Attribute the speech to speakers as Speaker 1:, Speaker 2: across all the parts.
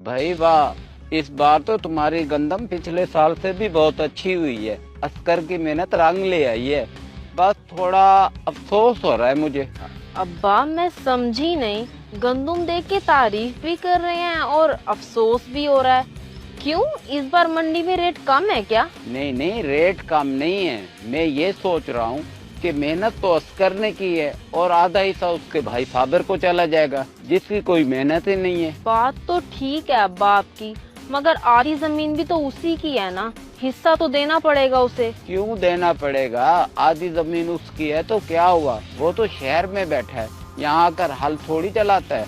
Speaker 1: भाई वाह, इस बार तो तुम्हारी गंदम पिछले साल से भी बहुत अच्छी हुई है। अस्कर की मेहनत रंग ले आई है। बस थोड़ा अफसोस हो रहा है मुझे।
Speaker 2: अब्बा मैं समझी नहीं, गंदुम देख के तारीफ भी कर रहे हैं और अफसोस भी हो रहा है। क्यों, इस बार मंडी में रेट कम है क्या?
Speaker 1: नहीं नहीं, रेट कम नहीं है। मैं ये सोच रहा हूँ कि मेहनत तो अस्कर ने की है और आधा हिस्सा उसके भाई साबिर को चला जाएगा, जिसकी कोई मेहनत ही नहीं है।
Speaker 2: बात तो ठीक है अब्बा आपकी, मगर आधी जमीन भी तो उसी की है ना, हिस्सा तो देना पड़ेगा उसे।
Speaker 1: क्यों देना पड़ेगा? आधी जमीन उसकी है तो क्या हुआ? वो तो शहर में बैठा है, यहाँ आकर हल थोड़ी चलाता है।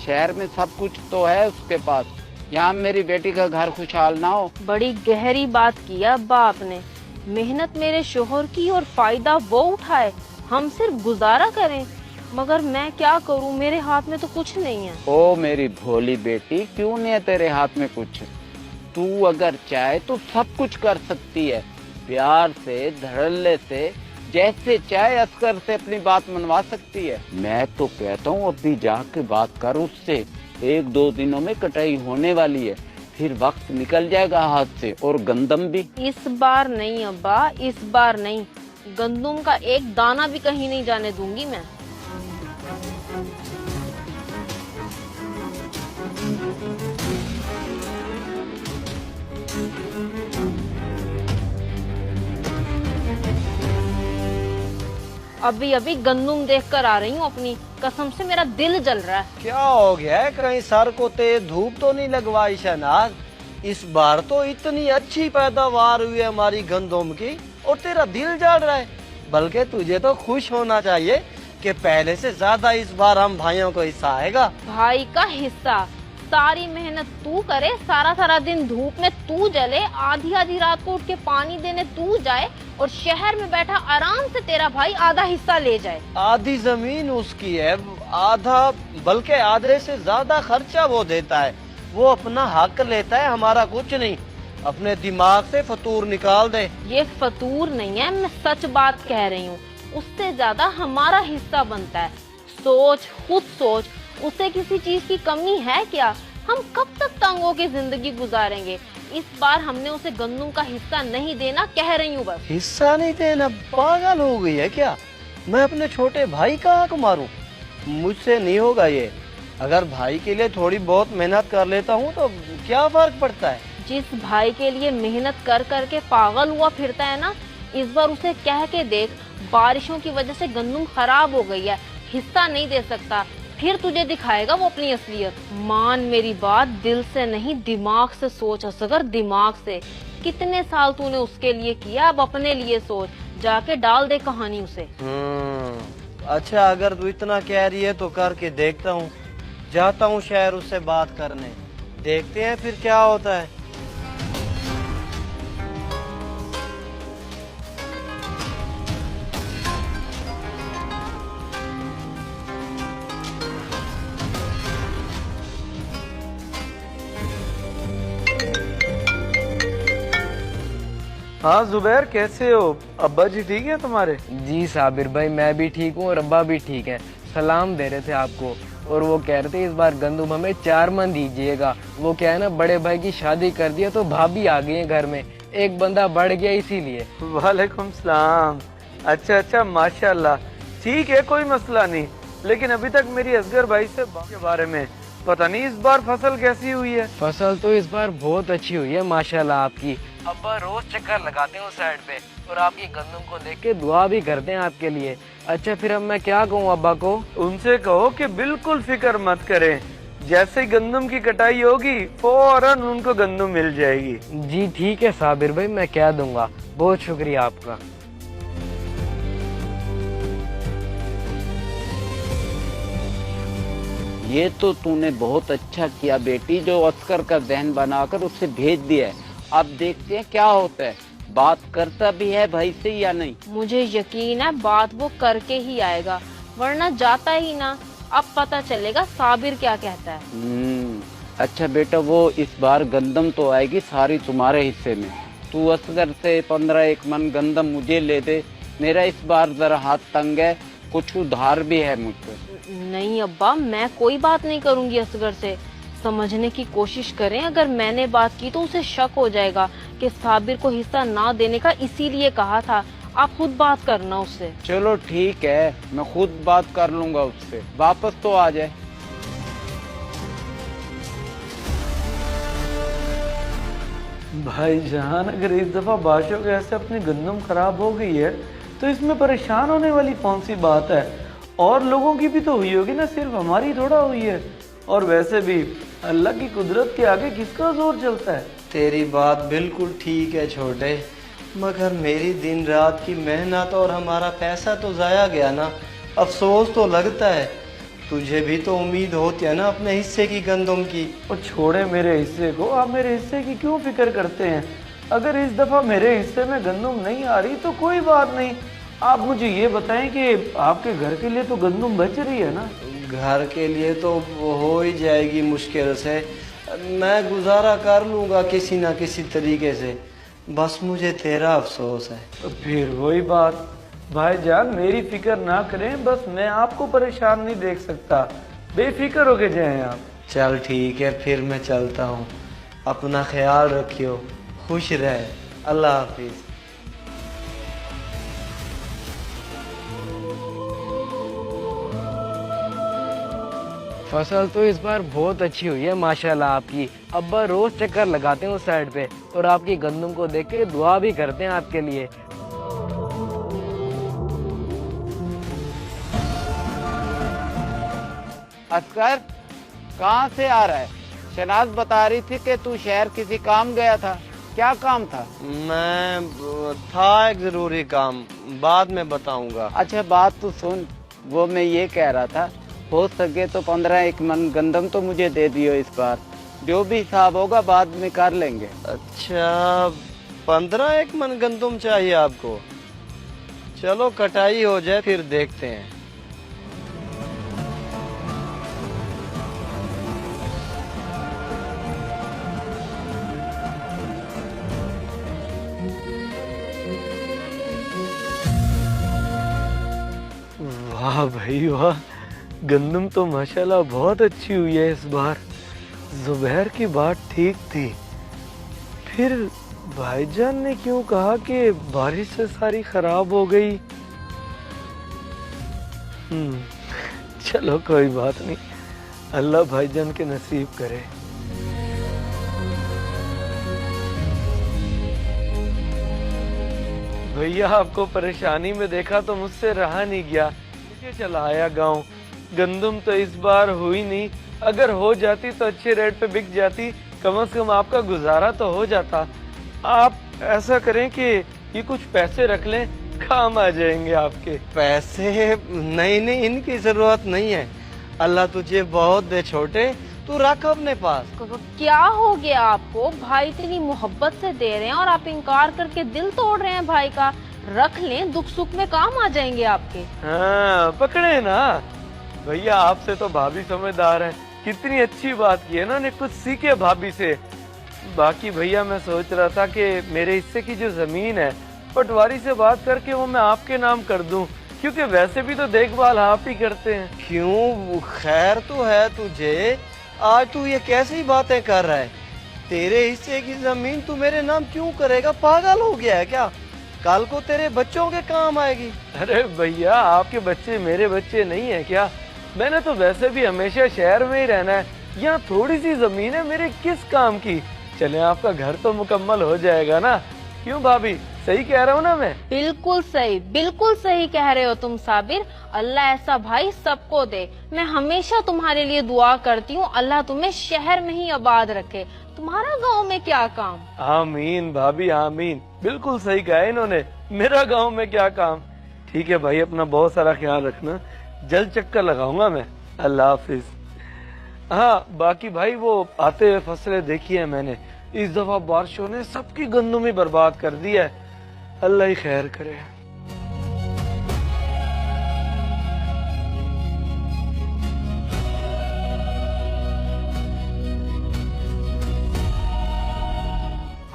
Speaker 1: शहर में सब कुछ तो है उसके पास। यहाँ मेरी बेटी का घर खुशहाल ना हो।
Speaker 2: बड़ी गहरी बात की अब्बा आपने। मेहनत मेरे शोहर की और फायदा वो उठाए, हम सिर्फ गुजारा करें। मगर मैं क्या करूं, मेरे हाथ में तो कुछ नहीं है।
Speaker 1: ओ मेरी भोली बेटी, क्यों नहीं है तेरे हाथ में कुछ? तू अगर चाहे तो सब कुछ कर सकती है। प्यार से, धड़ल्ले से, जैसे चाहे अस्कर से अपनी बात मनवा सकती है। मैं तो कहता हूँ अभी जाके बात कर उससे। 1-2 दिनों में कटाई होने वाली है, फिर वक्त निकल जाएगा हाथ से और गंदम भी।
Speaker 2: इस बार नहीं अब्बा, इस बार नहीं। गंदुम का एक दाना भी कहीं नहीं जाने दूंगी मैं। अभी अभी गंदुम देख कर आ रही हूँ, अपनी कसम से मेरा दिल जल रहा है।
Speaker 3: क्या हो गया है? कहीं सर को तेज धूप तो नहीं लगवाई शहनाज? इस बार तो इतनी अच्छी पैदावार हुई है हमारी गंदम की और तेरा दिल जल रहा है। बल्कि तुझे तो खुश होना चाहिए कि पहले से ज्यादा इस बार हम भाइयों को हिस्सा आएगा।
Speaker 2: भाई का हिस्सा? सारी मेहनत तू करे, सारा सारा दिन धूप में तू जले, आधी आधी रात को उठ के पानी देने तू जाए, और शहर में बैठा आराम से तेरा भाई आधा हिस्सा ले जाए।
Speaker 3: आधी जमीन उसकी है, आधा बल्कि आधे से ज्यादा खर्चा वो देता है। वो अपना हक लेता है, हमारा कुछ नहीं। अपने दिमाग से फतूर निकाल दे।
Speaker 2: ये फतूर नहीं है, मैं सच बात कह रही हूँ। उससे ज्यादा हमारा हिस्सा बनता है। सोच, खुद सोच, उसे किसी चीज की कमी है क्या? हम कब तक तंग होके जिंदगी गुजारेंगे? इस बार हमने उसे गंदुम का हिस्सा नहीं देना कह रही हूँ बस।
Speaker 3: हिस्सा नहीं देना? पागल हो गई है क्या? मैं अपने छोटे भाई का हक मारूं? मुझसे नहीं होगा ये। अगर भाई के लिए थोड़ी बहुत मेहनत कर लेता हूँ तो क्या फर्क पड़ता है?
Speaker 2: जिस भाई के लिए मेहनत कर करके पागल हुआ फिरता है ना, इस बार उसे कह के देख, बारिशों की वजह से गंदुम खराब हो गई है, हिस्सा नहीं दे सकता, फिर तुझे दिखाएगा वो अपनी असलियत। मान मेरी बात, दिल से नहीं दिमाग से सोच असगर, दिमाग से। कितने साल तूने उसके लिए किया, अब अपने लिए सोच। जाके डाल दे कहानी उसे।
Speaker 3: अच्छा, अगर तू इतना कह रही है तो करके देखता हूँ। जाता हूँ शहर उससे बात करने, देखते हैं फिर क्या होता है। हाँ जुबैर, कैसे हो? अब्बा जी ठीक है तुम्हारे?
Speaker 4: जी साबिर भाई, मैं भी ठीक हूँ और अब्बा भी ठीक है। सलाम दे रहे थे आपको, और वो कह रहे थे इस बार गंदुम हमें 4 मन दीजिएगा। वो क्या है ना, बड़े भाई की शादी कर दिया तो भाभी आ गई है घर में, एक बंदा बढ़ गया इसीलिए।
Speaker 5: वालेकुम सलाम। अच्छा अच्छा, माशाल्लाह। ठीक है, कोई मसला नहीं। लेकिन अभी तक मेरी असगर भाई से के बारे में पता नहीं इस बार फसल कैसी हुई है।
Speaker 4: फसल तो इस बार बहुत अच्छी हुई है माशाल्लाह आपकी। अब्बा रोज चक्कर लगाते हैं उस साइड पे और आपकी गंदम को देख के दुआ भी करते हैं आपके लिए। अच्छा, फिर अब मैं क्या कहूँ अब्बा को?
Speaker 5: उनसे कहो कि बिल्कुल फिक्र मत करें, जैसे गंदम की कटाई होगी फौरन उनको गंदम मिल जाएगी।
Speaker 4: जी ठीक है साबिर भाई, मैं कह दूंगा। बहुत शुक्रिया आपका।
Speaker 1: ये तो तूने बहुत अच्छा किया बेटी, जो अस्कर का जहन बनाकर उससे भेज दिया है। अब देखते हैं क्या होता है। बात करता भी है भाई से या नहीं?
Speaker 2: मुझे यकीन है बात वो करके ही आएगा, वरना जाता ही ना। अब पता चलेगा साबिर क्या कहता है।
Speaker 1: अच्छा बेटा, वो इस बार गंदम तो आएगी सारी तुम्हारे हिस्से में। तू असगर से 15 मन गंदम मुझे ले दे। मेरा इस बार जरा हाथ तंग है, कुछ उधार भी है मुझसे।
Speaker 2: नहीं अब्बा, मैं कोई बात नहीं करूंगी असगर से। समझने की कोशिश करें। अगर मैंने बात की तो उसे शक हो जाएगा कि साबिर को हिस्सा ना देने का इसीलिए कहा था। आप खुद बात करना उससे।
Speaker 1: चलो ठीक है, मैं खुद बात कर लूंगा उससे, वापस तो आ जाए।
Speaker 5: भाईजान, अगर इस दफा बादशाह के ऐसे अपनी गंदम खराब हो गई है तो इसमें परेशान होने वाली कौन सी बात है। और लोगों की भी तो हुई होगी ना, सिर्फ हमारी थोड़ा हुई है। और वैसे भी अल्लाह की कुदरत के आगे किसका जोर चलता है।
Speaker 3: तेरी बात बिल्कुल ठीक है छोटे, मगर मेरी दिन रात की मेहनत और हमारा पैसा तो ज़ाया गया ना। अफसोस तो लगता है। तुझे भी तो उम्मीद होती है ना अपने हिस्से की गंदम की।
Speaker 5: और छोड़े मेरे हिस्से को, आप मेरे हिस्से की क्यों फिक्र करते हैं। अगर इस दफा मेरे हिस्से में गंदम नहीं आ रही तो कोई बात नहीं। आप मुझे ये बताएं कि आपके घर के लिए तो गंदम बच रही है ना।
Speaker 3: घर के लिए तो हो ही जाएगी मुश्किल से, मैं गुजारा कर लूँगा किसी ना किसी तरीके से। बस मुझे तेरा अफसोस है।
Speaker 5: तो फिर वही बात, भाईजान मेरी फिक्र ना करें, बस मैं आपको परेशान नहीं देख सकता। बेफिक्र होके जाएं आप।
Speaker 3: चल ठीक है, फिर मैं चलता हूँ। अपना ख्याल रखियो, खुश रहे। अल्लाह हाफिज।
Speaker 4: फसल तो इस बार बहुत अच्छी हुई है माशाल्लाह आपकी। अब्बा रोज चक्कर लगाते हैं उस साइड पे और आपकी गंदम को देख के दुआ भी करते हैं आपके लिए।
Speaker 1: असगर कहाँ से आ रहा है? शनाज बता रही थी कि तू शहर किसी काम गया था, क्या काम था?
Speaker 3: मैं था एक जरूरी काम, बाद में बताऊंगा।
Speaker 1: अच्छा बात तो सुन, वो मैं ये कह रहा था, हो सके तो 15 मन गंदम तो मुझे दे दियो इस बार। जो भी हिसाब होगा बाद में कर लेंगे।
Speaker 3: अच्छा 15 मन गंदम चाहिए आपको? चलो कटाई हो जाए फिर देखते हैं।
Speaker 5: वाह भाई वाह, गंदम तो माशाल्लाह बहुत अच्छी हुई है इस बार। जुबैर की बात ठीक थी। फिर भाईजान ने क्यों कहा कि बारिश से सारी खराब हो गई। चलो कोई बात नहीं, अल्लाह भाईजान के नसीब करे। भैया आपको परेशानी में देखा तो मुझसे रहा नहीं गया, मुझे चला आया गाँव। गंदम तो इस बार हुई नहीं, अगर हो जाती तो अच्छे रेट पे बिक जाती, कम से कम आपका गुजारा तो हो जाता। आप ऐसा करें कि ये कुछ पैसे रख लें, काम आ जाएंगे आपके।
Speaker 3: पैसे नहीं, इनकी जरूरत नहीं है। अल्लाह तुझे बहुत दे छोटे, तू रख अपने पास।
Speaker 2: क्या हो गया आपको? भाई इतनी मोहब्बत से दे रहे हैं और आप इनकार करके दिल तोड़ रहे हैं भाई का। रख लें, दुख सुख में काम आ जाएंगे आपके।
Speaker 5: हाँ पकड़े ना भैया, आपसे तो भाभी समझदार है। कितनी अच्छी बात की है ना, ने कुछ सीखे भाभी से। बाकी भैया मैं सोच रहा था कि मेरे हिस्से की जो जमीन है पटवारी से बात करके वो मैं आपके नाम कर दूं, क्योंकि वैसे भी तो देखभाल आप ही करते हैं।
Speaker 3: क्यों, खैर तो है तुझे। आज तू ये कैसी बातें कर रहा है? तेरे हिस्से की जमीन तू मेरे नाम क्यों करेगा? पागल हो गया है क्या? कल को तेरे बच्चों के काम आएगी।
Speaker 5: अरे भैया आपके बच्चे मेरे बच्चे नहीं है क्या? मैंने तो वैसे भी हमेशा शहर में ही रहना है, यहाँ थोड़ी सी जमीन है मेरे किस काम की। चले आपका घर तो मुकम्मल हो जाएगा ना, क्यों भाभी? सही कह रहा हूँ ना मैं?
Speaker 2: बिल्कुल सही कह रहे हो तुम साबिर। अल्लाह ऐसा भाई सबको दे। मैं हमेशा तुम्हारे लिए दुआ करती हूँ, अल्लाह तुम्हें शहर में ही आबाद रखे। तुम्हारा गांव में क्या काम?
Speaker 5: आमीन भाभी आमीन, बिल्कुल सही कहा इन्होंने। मेरा गांव में क्या काम। ठीक है भाई, अपना बहुत सारा ख्याल रखना, जल्द चक्कर लगाऊंगा मैं। अल्लाह हाफिज। हाँ बाकी भाई वो आते हुए फसलें देखी है मैंने, इस दफा बारिशों ने सबकी गंदम ही बर्बाद कर दी है। अल्लाह ही खैर करे।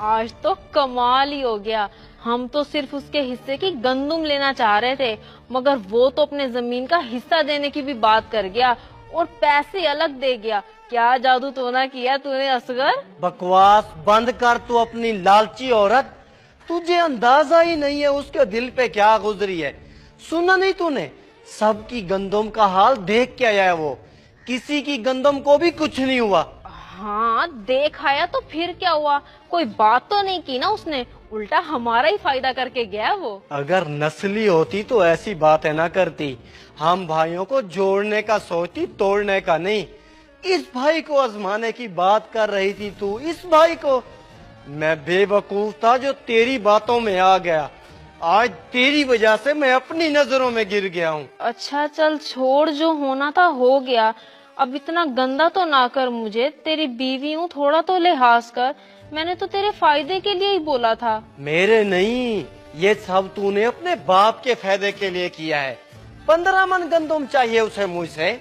Speaker 2: आज तो कमाल ही हो गया। हम तो सिर्फ उसके हिस्से की गंदम लेना चाह रहे थे, मगर वो तो अपने जमीन का हिस्सा देने की भी बात कर गया और पैसे अलग दे गया। क्या जादू टोना किया तूने असगर?
Speaker 3: बकवास बंद कर तू अपनी लालची औरत। तुझे अंदाजा ही नहीं है उसके दिल पे क्या गुजरी है। सुना नहीं तूने, सबकी गंदम का हाल देख के आया है वो। किसी की गंदम को भी कुछ नहीं हुआ।
Speaker 2: हाँ देख आया तो फिर क्या हुआ, कोई बात तो नहीं की ना उसने, उल्टा हमारा ही फायदा करके गया वो।
Speaker 3: अगर नस्ली होती तो ऐसी बातें ना करती। हम भाइयों को जोड़ने का सोचती, तोड़ने का नहीं। इस भाई को आजमाने की बात कर रही थी तू, इस भाई को। मैं बेवकूफ था जो तेरी बातों में आ गया। आज तेरी वजह से मैं अपनी नजरों में गिर गया हूँ।
Speaker 2: अच्छा चल छोड़, जो होना था हो गया, अब इतना गंदा तो ना कर मुझे, तेरी बीवी हूँ, थोड़ा तो लिहाज कर, मैंने तो तेरे फायदे के लिए ही बोला था।
Speaker 3: मेरे नहीं, ये सब तूने अपने बाप के फायदे के लिए किया है। 15 मन गंदम चाहिए उसे मुझसे,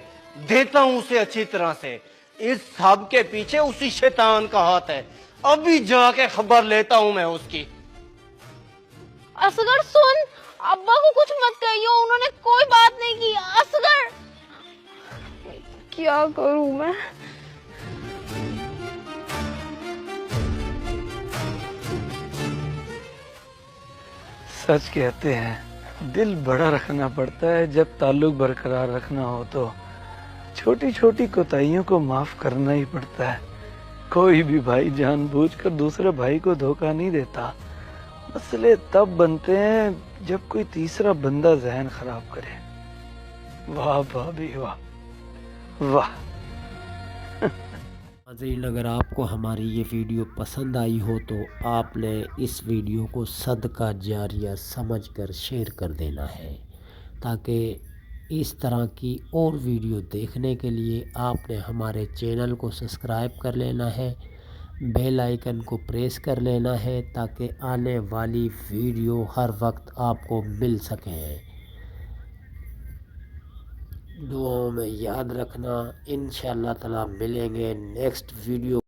Speaker 3: देता हूँ उसे अच्छी तरह से। इस सब के पीछे उसी शैतान का हाथ है। अभी जाके खबर लेता हूँ मैं उसकी।
Speaker 2: असगर सुन, अब्बा को कुछ मत कहियो, उन्होंने कोई बात नहीं की। असगर क्या करूं मैं?
Speaker 5: सच कहते हैं दिल बड़ा रखना पड़ता है जब ताल्लुक बरकरार रखना हो तो। छोटी छोटी कोताहियों को माफ करना ही पड़ता है। कोई भी भाई जानबूझकर दूसरे भाई को धोखा नहीं देता। मसले तब बनते हैं जब कोई तीसरा बंदा जहन खराब करे। वाह भाभी वाह वाह।
Speaker 6: नाज़रीन, अगर आपको हमारी ये वीडियो पसंद आई हो तो आपने इस वीडियो को सदका जारिया समझकर शेयर कर देना है, ताकि इस तरह की और वीडियो देखने के लिए आपने हमारे चैनल को सब्सक्राइब कर लेना है, बेल आइकन को प्रेस कर लेना है, ताकि आने वाली वीडियो हर वक्त आपको मिल सके। दुआओं में याद रखना। इंशाअल्लाह ताला मिलेंगे नेक्स्ट वीडियो।